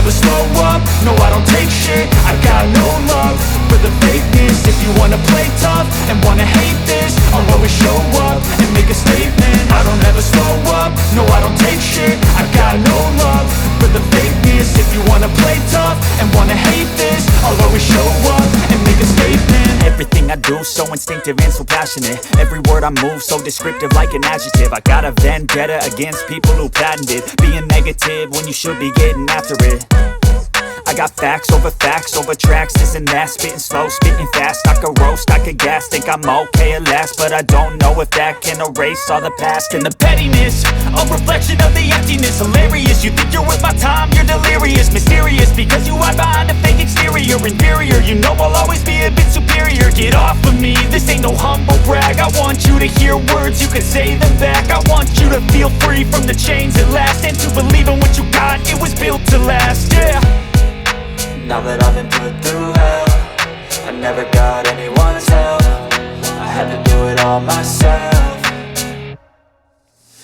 never slow up, no I don't take shit. I got no love for the fakeness. If you wanna play tough and wanna hate this, I'll always show up and make a statement. I don't ever slow up, no I don't take shit. I got no love for the fakeness. If you wanna play tough and wanna hate this, I'll always show up and make a statement. Everything I do so instinctive and so passionate. Every word I move so descriptive like an adjective. I got a vendetta against people who patented being negative when you should be getting after it. I got facts over tracks, this and that. Spitting slow, spitting fast, I could roast, I could gas. Think I'm okay at last, but I don't know if that can erase all the past. And the pettiness, a reflection of the emptiness. Hilarious, you think you're worth my time, you're delirious. Mysterious, because you hide behind a fake exterior. Inferior, you know I'll always be a bit superior. Get off of me, this ain't no humble brag. I want you to hear words, you can say them back. I want you to feel free from the chains at last, and to believe in what you got, it was built to last, yeah. Now that I've been put through hell, I never got anyone's help. I had to do it all myself.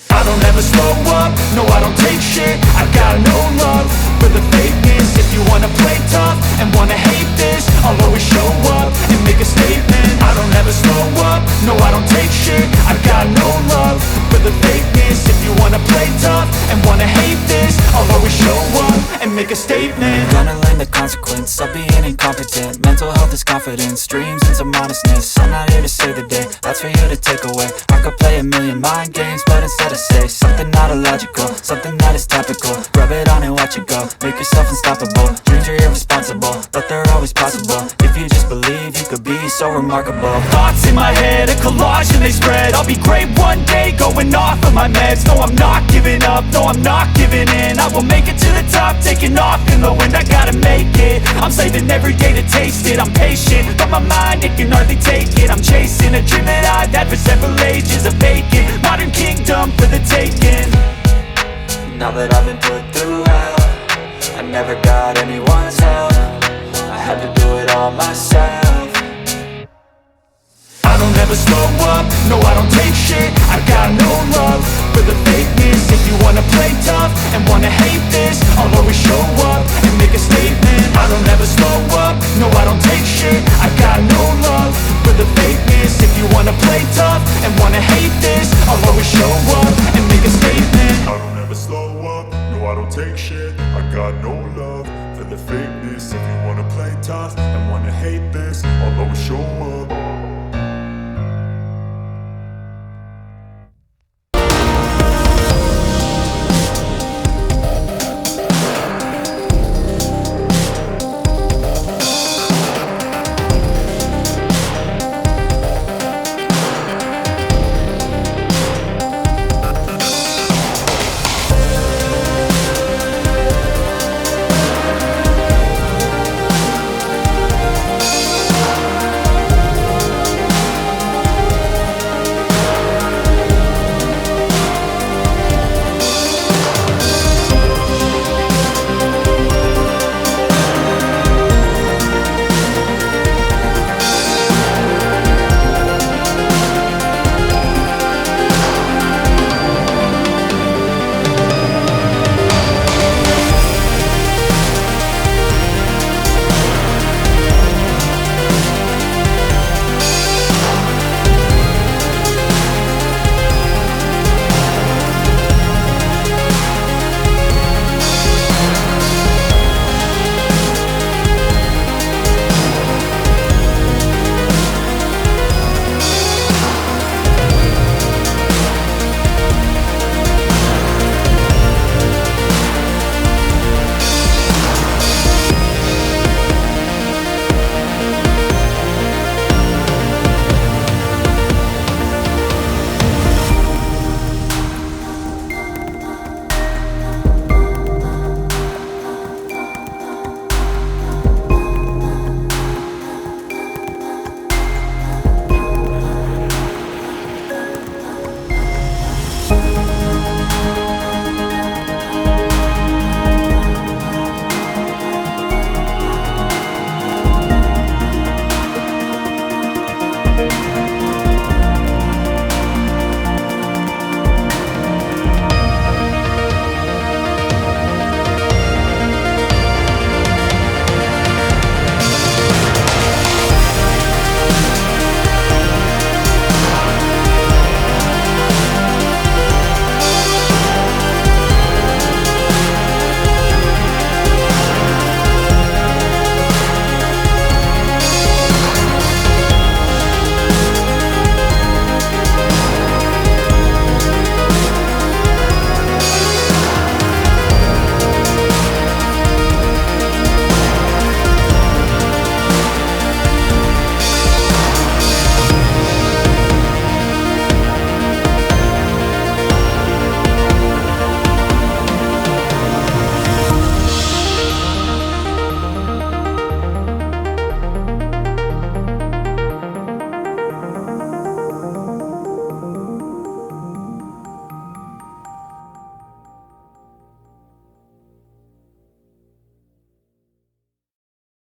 I don't ever slow up, no I don't take shit. I got no love for the fakeness. If you wanna play tough and wanna hate this, I'll always show up and make a statement. I don't ever slow up, no I don't take shit. I got no love for the fakeness. If you wanna play tough and wanna hate this, I'll always show up and make a statement. Gonna learn the consequence of being incompetent. Mental health is confidence, dreams and some honestness. I'm not here to save the day, that's for you to take away. I could play a million mind games, but instead I say something not illogical, something that is topical. Rub it on and watch it go, make yourself unstoppable. Dreams are irresponsible, but they're always possible. If you just believe, you could be so remarkable. Thoughts in my head, a collage and they spread. I'll be great one day, going off of my meds. No, I'm not giving up, no, I'm not giving in. I will make it to the top, taking off in the wind. I gotta make it, I'm saving every day to taste it. I'm patient, but my mind, it can hardly take it. I'm chasing a dream that I've had for several ages. A vacant, modern kingdom for the taking. Now that I've been put through hell, I never got anyone's help. I had to do it all myself. I don't ever slow up, no I don't take shit. I got no love for the fakeness. If you wanna play tough and wanna hate this, I'll always show up and make a statement. I don't ever slow up, no I don't take shit. I got no love for the fakeness. If you wanna play tough and wanna hate this, I'll always show up and make a statement. I don't ever slow up, no I don't take shit. I got no love for the fakeness. If you wanna play tough and wanna hate this, I'll always show up.